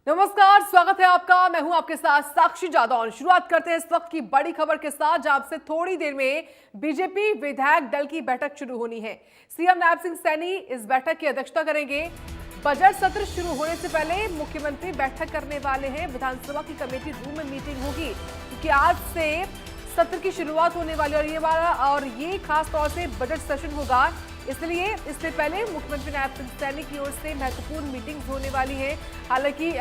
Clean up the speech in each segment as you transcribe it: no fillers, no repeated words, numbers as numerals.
नमस्कार, स्वागत है आपका। मैं हूं आपके साथ साक्षी जादौन। शुरुआत करते हैं इस वक्त की बड़ी खबर के साथ, जहां से थोड़ी देर में बीजेपी विधायक दल की बैठक शुरू होनी है। सीएम नायब सिंह सैनी इस बैठक की अध्यक्षता करेंगे। बजट सत्र शुरू होने से पहले मुख्यमंत्री बैठक करने वाले हैं। विधानसभा की कमेटी रूम में मीटिंग होगी, क्योंकि आज से सत्र की शुरुआत होने वाली और ये खास तौर से बजट सेशन होगा, इसलिए इससे पहले मुख्यमंत्री नायब सिंह सैनी की ओर से महत्वपूर्ण मीटिंग्स होने वाली है। हालांकि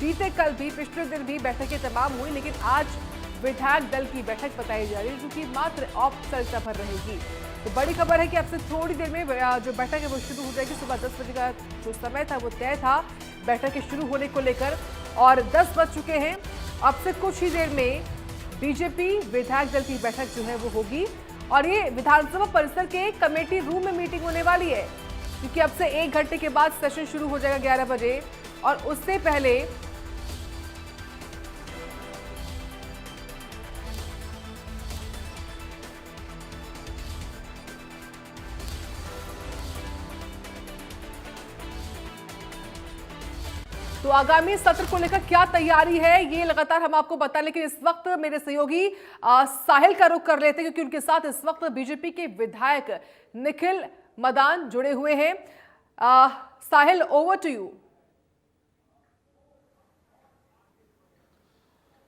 बीते कल भी, पिछले दिन भी बैठकें तमाम हुई, लेकिन आज विधायक दल की बैठक बताई जा रही है, जो कि मात्र औपचारिकता भर रहेगी। तो बड़ी खबर है कि अब से थोड़ी देर में जो बैठक है वो शुरू हो जाएगी। सुबह 10 बजे का जो समय था वो तय था बैठक के शुरू होने को लेकर, और 10 बज चुके हैं। अब से कुछ ही देर में बीजेपी विधायक दल की बैठक जो है वो होगी, और ये विधानसभा परिसर के कमेटी रूम में मीटिंग होने वाली है, क्योंकि अब से 1 घंटे के बाद सेशन शुरू हो जाएगा 11 बजे। और उससे पहले तो आगामी सत्र को लेकर क्या तैयारी है ये लगातार हम आपको बताएं, लेकिन इस वक्त मेरे सहयोगी साहिल का रुख कर लेते हैं, क्योंकि उनके साथ इस वक्त बीजेपी के विधायक निखिल मदान जुड़े हुए हैं। साहिल, ओवर टू यू।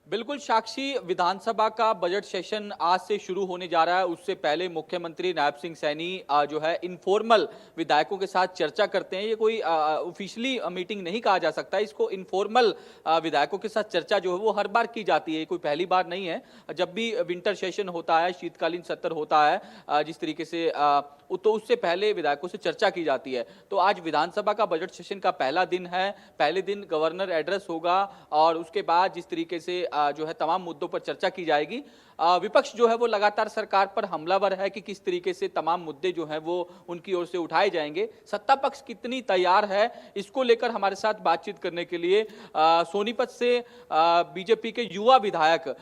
बिल्कुल साक्षी, विधानसभा का बजट सेशन आज से शुरू होने जा रहा है। उससे पहले मुख्यमंत्री नायब सिंह सैनी जो है इनफॉर्मल विधायकों के साथ चर्चा करते हैं। ये कोई ऑफिशियली मीटिंग नहीं कहा जा सकता, इसको इनफॉर्मल विधायकों के साथ चर्चा जो है वो हर बार की जाती है, कोई पहली बार नहीं है। जब भी विंटर सेशन होता है, शीतकालीन सत्र होता है जिस तरीके से, तो उससे पहले विधायकों से चर्चा की जाती है। तो आज विधानसभा का बजट सेशन का पहला दिन है। पहले दिन गवर्नर एड्रेस होगा, और उसके बाद जिस तरीके से जो है तमाम मुद्दों पर चर्चा की जाएगी। विपक्ष जो है वो लगातार सरकार पर हमलावर है कि किस तरीके से तमाम मुद्दे जो हैं वो उनकी ओर से उठाए जाएंगे। सत्ता पक्ष कितनी तैयार है, इसको लेकर हमारे साथ बातचीत करने के लिए सोनीपत से बीजेपी के युवा विधायक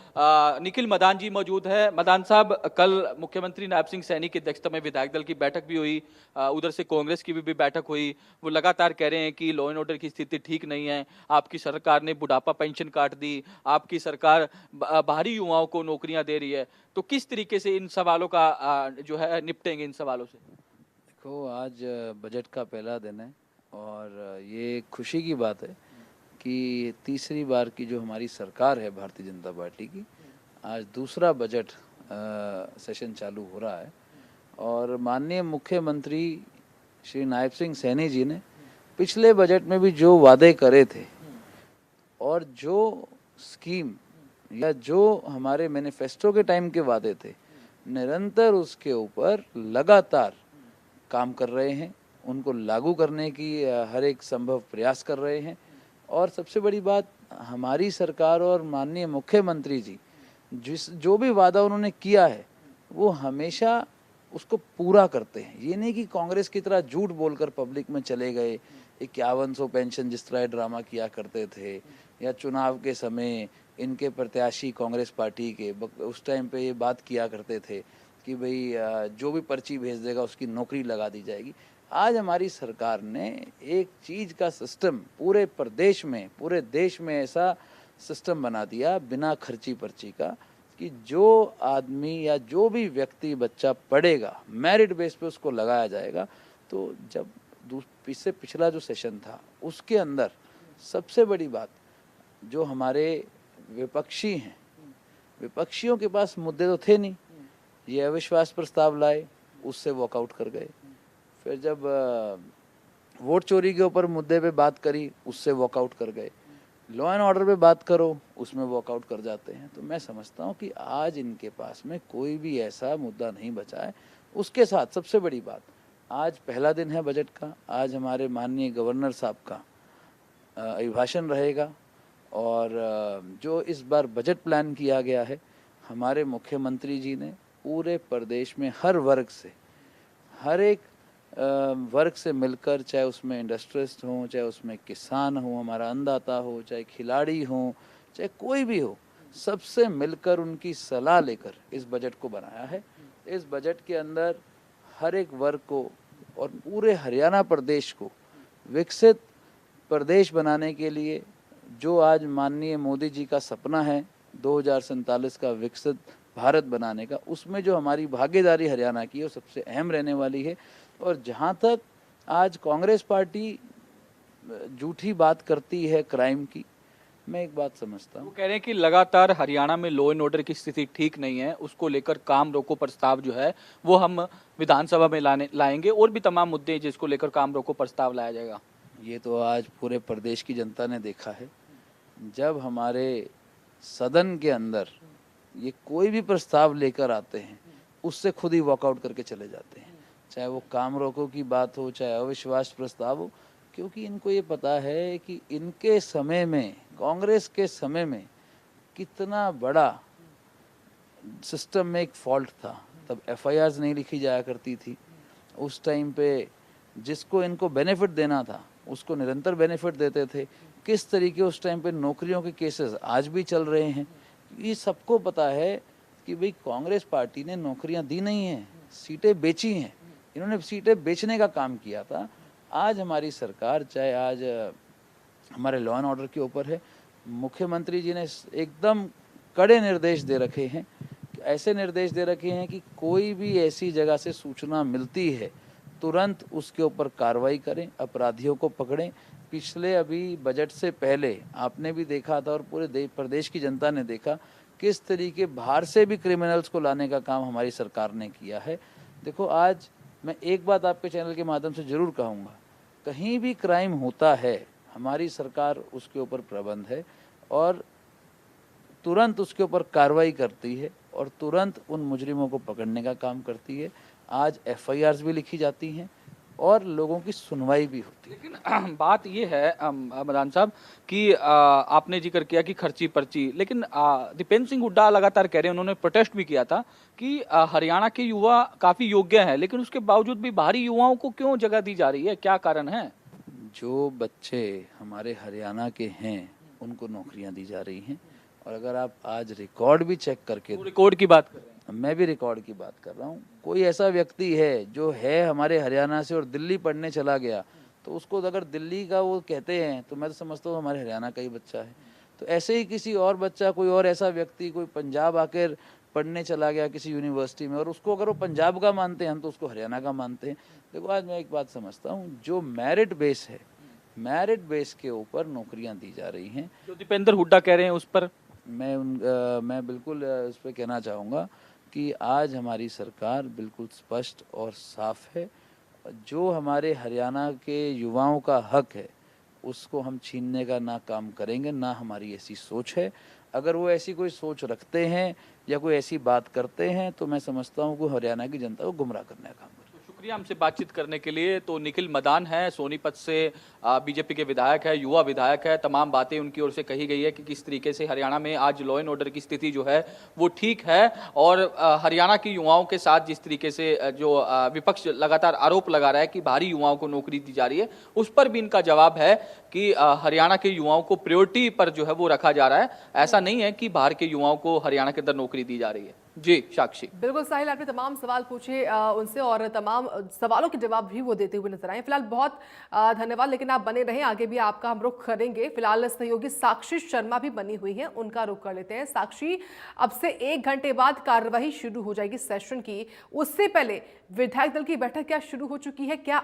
निखिल मदान जी मौजूद है। मदान साहब, कल मुख्यमंत्री नायब सिंह सैनी की अध्यक्षता में विधायक दल की बैठक भी हुई, उधर से कांग्रेस की भी बैठक हुई। वो लगातार कह रहे हैं कि लॉ एंड ऑर्डर की स्थिति ठीक नहीं है, आपकी सरकार ने बुढ़ापा पेंशन काट दी, आपकी सरकार बाहरी युवाओं को नौकरियां दे रही है। तो किस तरीके से इन सवालों का जो है निपटेंगे इन सवालों से? देखो, आज बजट का पहला दिन है, और ये खुशी की बात है कि तीसरी बार की जो हमारी सरकार है भारतीय जनता पार्टी की, आज दूसरा बजट सेशन चालू हो रहा है। और माननीय मुख्यमंत्री श्री नायब सिंह सैनी जी ने पिछले बजट में भी जो वादे करे थे, और जो स्कीम या जो हमारे मैनिफेस्टो के टाइम के वादे थे, निरंतर उसके ऊपर लगातार काम कर रहे हैं, उनको लागू करने की हर एक संभव प्रयास कर रहे हैं। और सबसे बड़ी बात, हमारी सरकार और माननीय मुख्यमंत्री जी जो भी वादा उन्होंने किया है वो हमेशा उसको पूरा करते हैं। ये नहीं कि कांग्रेस की तरह झूठ बोलकर पब्लिक में चले गए, 5100 पेंशन जिस तरह ड्रामा किया करते थे, या चुनाव के समय इनके प्रत्याशी कांग्रेस पार्टी के उस टाइम पे ये बात किया करते थे कि भाई जो भी पर्ची भेज देगा उसकी नौकरी लगा दी जाएगी। आज हमारी सरकार ने एक चीज़ का सिस्टम पूरे देश में ऐसा सिस्टम बना दिया, बिना खर्ची पर्ची का, कि जो आदमी या जो भी व्यक्ति बच्चा पढ़ेगा मेरिट बेस पे उसको लगाया जाएगा। तो जब इससे पिछला जो सेशन था उसके अंदर सबसे बड़ी बात, जो हमारे विपक्षी हैं, विपक्षियों के पास मुद्दे तो थे नहीं, ये अविश्वास प्रस्ताव लाए, उससे वॉकआउट कर गए। फिर जब वोट चोरी के ऊपर मुद्दे पे बात करी, उससे वॉकआउट कर गए। लॉ एंड ऑर्डर पे बात करो, उसमें वॉकआउट कर जाते हैं। तो मैं समझता हूँ कि आज इनके पास में कोई भी ऐसा मुद्दा नहीं बचा है। उसके साथ सबसे बड़ी बात, आज पहला दिन है बजट का, आज हमारे माननीय गवर्नर साहब का अभिभाषण रहेगा, और जो इस बार बजट प्लान किया गया है, हमारे मुख्यमंत्री जी ने पूरे प्रदेश में हर एक वर्ग से मिलकर, चाहे उसमें इंडस्ट्रियलिस्ट हों, चाहे उसमें किसान हो, हमारा अन्नदाता हो, चाहे खिलाड़ी हो, चाहे कोई भी हो, सबसे मिलकर उनकी सलाह लेकर इस बजट को बनाया है। इस बजट के अंदर हर एक वर्ग को और पूरे हरियाणा प्रदेश को विकसित प्रदेश बनाने के लिए जो आज माननीय मोदी जी का सपना है 2047 का विकसित भारत बनाने का, उसमें जो हमारी भागीदारी हरियाणा की है वो सबसे अहम रहने वाली है। और जहाँ तक आज कांग्रेस पार्टी झूठी बात करती है क्राइम की, मैं एक बात समझता वो हूँ। कह रहे हैं कि लगातार हरियाणा में लॉ एंड ऑर्डर की स्थिति ठीक नहीं है, उसको लेकर काम रोको प्रस्ताव जो है वो हम विधानसभा में लाएंगे, और भी तमाम मुद्दे हैं जिसको लेकर काम रोको प्रस्ताव लाया जाएगा। ये तो आज पूरे प्रदेश की जनता ने देखा है, जब हमारे सदन के अंदर ये कोई भी प्रस्ताव लेकर आते हैं उससे खुद ही वॉकआउट करके चले जाते हैं, चाहे वो काम रोको की बात हो, चाहे अविश्वास प्रस्ताव हो, क्योंकि इनको ये पता है कि इनके समय में, कांग्रेस के समय में कितना बड़ा सिस्टम में एक फॉल्ट था। तब एफआईआर्स नहीं लिखी जाया करती थी, उस टाइम पे जिसको इनको बेनिफिट देना था उसको निरंतर बेनिफिट देते थे। किस तरीके उस टाइम पे नौकरियों के केसेस आज भी चल रहे हैं, ये सबको पता है कि भाई कांग्रेस पार्टी ने नौकरियां दी नहीं हैं, सीटें बेची हैं, इन्होंने सीटें बेचने का काम किया था। आज हमारी सरकार, चाहे आज हमारे लॉ एंड ऑर्डर के ऊपर है, मुख्यमंत्री जी ने एकदम कड़े निर्देश दे रखे हैं, ऐसे निर्देश दे रखे हैं कि कोई भी ऐसी जगह से सूचना मिलती है तुरंत उसके ऊपर कार्रवाई करें, अपराधियों को पकड़ें। पिछले अभी बजट से पहले आपने भी देखा था और पूरे प्रदेश की जनता ने देखा किस तरीके बाहर से भी क्रिमिनल्स को लाने का काम हमारी सरकार ने किया है। देखो, आज मैं एक बात आपके चैनल के माध्यम से ज़रूर कहूँगा, कहीं भी क्राइम होता है हमारी सरकार उसके ऊपर प्रबंध है और तुरंत उसके ऊपर कार्रवाई करती है और तुरंत उन मुजरिमों को पकड़ने का काम करती है। आज एफआईआर्स भी लिखी जाती हैं और लोगों की सुनवाई भी होती है। लेकिन बात ये है मदान साहब कि आपने जिक्र किया कि खर्ची पर्ची, लेकिन दीपेंद्र सिंह हुड्डा लगातार कह रहे हैं, उन्होंने प्रोटेस्ट भी किया था कि हरियाणा के युवा काफ़ी योग्य हैं, लेकिन उसके बावजूद भी बाहरी युवाओं को क्यों जगह दी जा रही है, क्या कारण है? जो बच्चे हमारे हरियाणा के हैं उनको नौकरियां दी जा रही हैं, और अगर आप आज रिकॉर्ड भी चेक करके, रिकॉर्ड की बात कर रहे हैं, मैं भी रिकॉर्ड की बात कर रहा हूँ, कोई ऐसा व्यक्ति है जो है हमारे हरियाणा से और दिल्ली पढ़ने चला गया, तो उसको अगर दिल्ली का वो कहते हैं तो मैं तो समझता हूँ हमारे हरियाणा का ही बच्चा है। तो ऐसे ही किसी और बच्चा, कोई और ऐसा व्यक्ति, कोई पंजाब आकर पढ़ने चला गया किसी यूनिवर्सिटी में, और उसको अगर वो पंजाब का मानते हैं हम तो उसको हरियाणा का मानते हैं। देखो, आज मैं एक बात समझता हूँ, जो मेरिट बेस है, मेरिट बेस के ऊपर नौकरियां दी जा रही हैं। जो दीपेंद्र हुड्डा कह रहे हैं उस पर मैं बिल्कुल उस पर कहना चाहूँगा कि आज हमारी सरकार बिल्कुल स्पष्ट और साफ है। जो हमारे हरियाणा के युवाओं का हक है उसको हम छीनने का ना काम करेंगे, ना हमारी ऐसी सोच है। अगर वो ऐसी कोई सोच रखते हैं या कोई ऐसी बात करते हैं तो मैं समझता हूँ कि हरियाणा की जनता को गुमराह करने का काम करें। शुक्रिया हमसे बातचीत करने के लिए। तो निखिल मदान है, सोनीपत से बीजेपी के विधायक है, युवा विधायक है। तमाम बातें उनकी ओर से कही गई है कि किस तरीके से हरियाणा में आज लॉ एंड ऑर्डर की स्थिति जो है वो ठीक है, और हरियाणा के युवाओं के साथ जिस तरीके से जो विपक्ष लगातार आरोप लगा रहा है कि बाहरी युवाओं को नौकरी दी जा रही है, उस पर भी इनका जवाब है कि हरियाणा के युवाओं को प्रायोरिटी पर जो है वो रखा जा रहा है। ऐसा नहीं है कि बाहर के युवाओं को हरियाणा के अंदर नौकरी दी जा रही है। जी साक्षी। बिल्कुल साहिल, आपने तमाम सवाल पूछे उनसे और तमाम सवालों के जवाब भी वो देते हुए नजर आए। फिलहाल बहुत धन्यवाद, लेकिन आप बने रहें, आगे भी आपका हम रुख करेंगे। फिलहाल सहयोगी साक्षी शर्मा भी बनी हुई है, उनका रुख कर लेते हैं। साक्षी, अब से 1 घंटे बाद कार्यवाही शुरू हो जाएगी सेशन की, उससे पहले विधायक दल की बैठक क्या शुरू हो चुकी है? क्या